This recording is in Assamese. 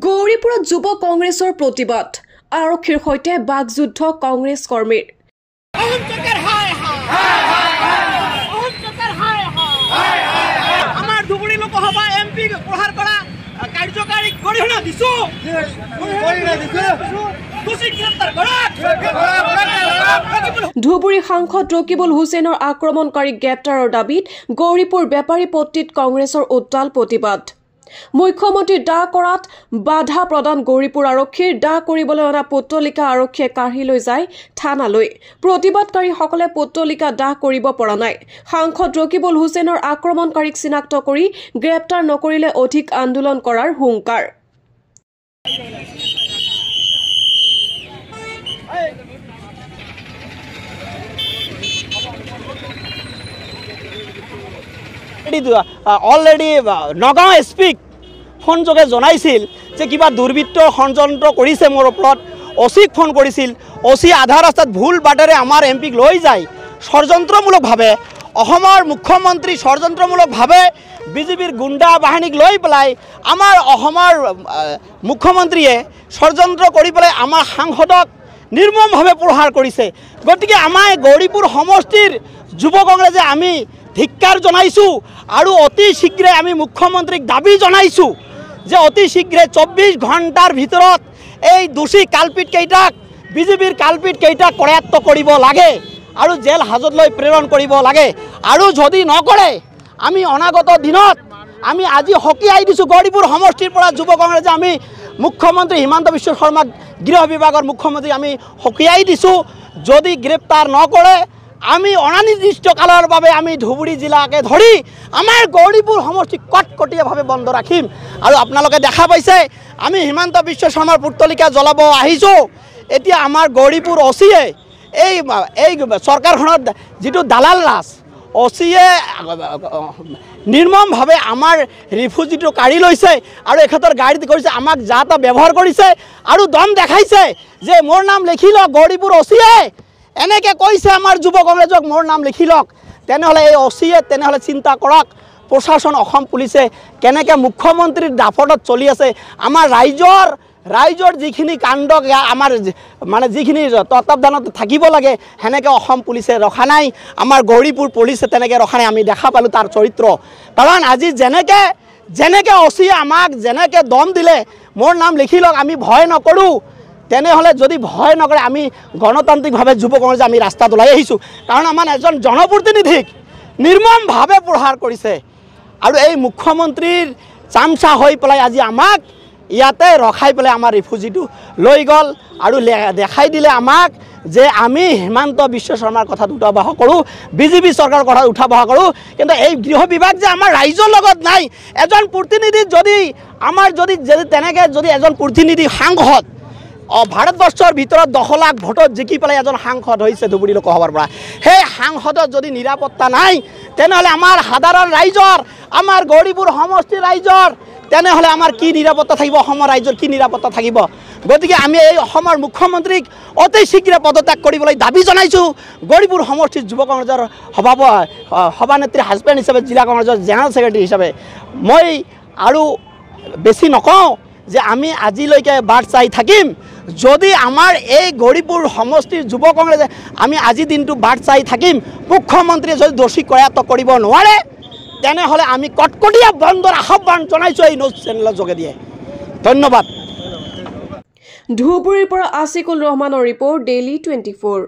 গৌৰীপুৰত যুৱ কংগ্ৰেছৰ প্ৰতিবাদ আৰক্ষীৰ সৈতে বাকযুদ্ধ কংগ্ৰেছ কৰ্মীৰ আমাৰ ধুবুৰী লোকসভা এমপি প্ৰহাৰ কৰা কাৰ্যকাৰী গৰিহণা দিছো ধুবুৰী সাংসদ ৰকিবুল হুছেইনৰ আক্ৰমণকাৰী গ্ৰেপ্তাৰৰ দাবীত গৌৰীপুৰ বেপাৰী পট্টিত কংগ্ৰেছৰ উত্তাল প্ৰতিবাদ মুখ্যমন্ত্ৰী দা কৰাত বাধা প্ৰদান গৌৰীপুৰ আৰক্ষীৰ দা কৰিবলৈ অনা পুতলিকা আৰক্ষীয়ে কাঢ়ি লৈ যায় থানালৈ প্ৰতিবাদকাৰীসকলে পুতলিকা দা কৰিব পৰা নাই সাংসদ ৰকিবুল হুছেইনৰ আক্ৰমণকাৰীক চিনাক্ত কৰি গ্ৰেপ্তাৰ নকৰিলে অধিক আন্দোলন কৰাৰ হুংকাৰ অলৰেডি নগাঁও এছপিক ফোন যোগে জনাইছিল যে কিবা দুৰ্বৃত্ত ষড়যন্ত্ৰ কৰিছে মোৰ ওপৰত অচিক ফোন কৰিছিল অচি আধা ৰাস্তাত ভুল বাটেৰে আমাৰ এমপিক লৈ যায় ষড়যন্ত্ৰমূলকভাৱে অসমৰ মুখ্যমন্ত্ৰী ষড়যন্ত্ৰমূলকভাৱে বিজেপিৰ গুণ্ডা বাহিনীক লৈ পেলাই আমাৰ অসমৰ মুখ্যমন্ত্ৰীয়ে ষড়যন্ত্ৰ কৰি পেলাই আমাৰ সাংসদক নিৰ্মমভাৱে প্ৰহাৰ কৰিছে গতিকে আমাৰ গৌৰীপুৰ সমষ্টিৰ যুৱ কংগ্ৰেছে আমি ধিক্কাৰ জনাইছোঁ আৰু অতি শীঘ্ৰে আমি মুখ্যমন্ত্ৰীক দাবী জনাইছোঁ যে অতি শীঘ্ৰে 24 ঘণ্টাৰ ভিতৰত এই দোষী কালপিতকেইটাক বিজেপিৰ কালপিতকেইটাক কৰায়ত্ব কৰিব লাগে আৰু জেল হাজতলৈ প্ৰেৰণ কৰিব লাগে আৰু যদি নকৰে আমি অনাগত দিনত আমি আজি সকীয়াই দিছোঁ গৌৰীপুৰ সমষ্টিৰ পৰা যুৱ কংগ্ৰেছে আমি মুখ্যমন্ত্ৰী হিমন্ত বিশ্ব শৰ্মাক গৃহ বিভাগৰ মুখ্যমন্ত্ৰী আমি সকীয়াই দিছোঁ যদি গ্ৰেপ্তাৰ নকৰে আমি অনিৰ্দিষ্ট কালৰ বাবে আমি ধুবুৰী জিলাকে ধৰি আমাৰ গৌৰীপুৰ সমষ্টি কটকটীয়াভাৱে বন্ধ ৰাখিম আৰু আপোনালোকে দেখা পাইছে আমি হিমন্ত বিশ্ব শৰ্মাৰ পুতলিকা জ্বলাব আহিছোঁ এতিয়া আমাৰ গৌৰীপুৰ অচিয়ে এই চৰকাৰখনত যিটো দালাল ৰাজ অচিয়ে নিৰ্মমভাৱে আমাৰ ৰিফিউজিটো কাঢ়ি লৈছে আৰু এখেতৰ গাড়ীত কৰিছে আমাক যা তা ব্যৱহাৰ কৰিছে আৰু দম দেখাইছে যে মোৰ নাম লিখি লওক গৌৰীপুৰ অচিয়ে এনেকৈ কৈছে আমাৰ যুৱ কংগ্ৰেছক মোৰ নাম লিখি লওক তেনেহ'লে এই অচিয়ে তেনেহ'লে চিন্তা কৰক প্ৰশাসন অসম পুলিচে কেনেকৈ মুখ্যমন্ত্ৰীৰ দাপতত চলি আছে আমাৰ ৰাইজৰ যিখিনি কাণ্ড আমাৰ মানে যিখিনি তত্বাৱধানত থাকিব লাগে সেনেকৈ অসম পুলিচে ৰখা নাই আমাৰ গৌৰীপুৰ পুলিচে তেনেকৈ ৰখা নাই আমি দেখা পালোঁ তাৰ চৰিত্ৰ কাৰণ আজি যেনেকৈ অচিয়ে আমাক যেনেকৈ দম দিলে মোৰ নাম লিখি লওক আমি ভয় নকৰোঁ তেনেহ'লে যদি ভয় নকৰে আমি গণতান্ত্ৰিকভাৱে যুৱ কংগ্ৰেছে আমি ৰাস্তাত ওলাই আহিছোঁ কাৰণ আমাৰ এজন জনপ্ৰতিনিধিক নিৰ্মমভাৱে প্ৰহাৰ কৰিছে আৰু এই মুখ্যমন্ত্ৰীৰ চামচা হৈ পেলাই আজি আমাক ইয়াতে ৰখাই পেলাই আমাৰ ৰিফিউজিটো লৈ গ'ল আৰু দেখাই দিলে আমাক যে আমি হিমন্ত বিশ্ব শৰ্মাৰ কথাত উঠাবহা কৰোঁ বিজেপি চৰকাৰৰ কথাত উঠাবহা কৰোঁ কিন্তু এই গৃহ বিভাগ যে আমাৰ ৰাইজৰ লগত নাই এজন প্ৰতিনিধি যদি আমাৰ যদি তেনেকৈ যদি এজন প্ৰতিনিধি সাংসদ ভাৰতবৰ্ষৰ ভিতৰত 10 লাখ ভোটত জিকি পেলাই এজন সাংসদ হৈছে ধুবুৰী লোকসভাৰ পৰা সেই সাংসদৰ যদি নিৰাপত্তা নাই তেনেহ'লে আমাৰ সাধাৰণ ৰাইজৰ আমাৰ গৌৰীপুৰ সমষ্টিৰ ৰাইজৰ তেনেহ'লে আমাৰ কি নিৰাপত্তা থাকিব অসমৰ ৰাইজৰ কি নিৰাপত্তা থাকিব গতিকে আমি এই অসমৰ মুখ্যমন্ত্ৰীক অতি শীঘ্ৰে পদত্যাগ কৰিবলৈ দাবী জনাইছোঁ গৌৰীপুৰ সমষ্টিৰ যুৱ কংগ্ৰেছৰ সভানেত্ৰী হাজবেণ্ড হিচাপে জিলা কংগ্ৰেছৰ জেনেৰেল ছেক্ৰেটাৰী হিচাপে মই আৰু বেছি নকওঁ যে আমি আজিলৈকে বাট চাই থাকিম যদি আমাৰ এই গৌৰীপুৰ সমষ্টিৰ যুৱ কংগ্ৰেছে আমি আজি দিনটো বাট চাই থাকিম মুখ্যমন্ত্ৰীয়ে যদি দোষী কৰায়ত্ব কৰিব নোৱাৰে তেনেহ'লে আমি কটকটীয়া বন্ধৰ আহ্বান জনাইছোঁ এই নিউজ চেনেলৰ যোগেদিয়ে ধন্যবাদ ধুবুৰীৰ পৰা আছিকুল ৰহমানৰ ৰিপৰ্ট ডেইলি 24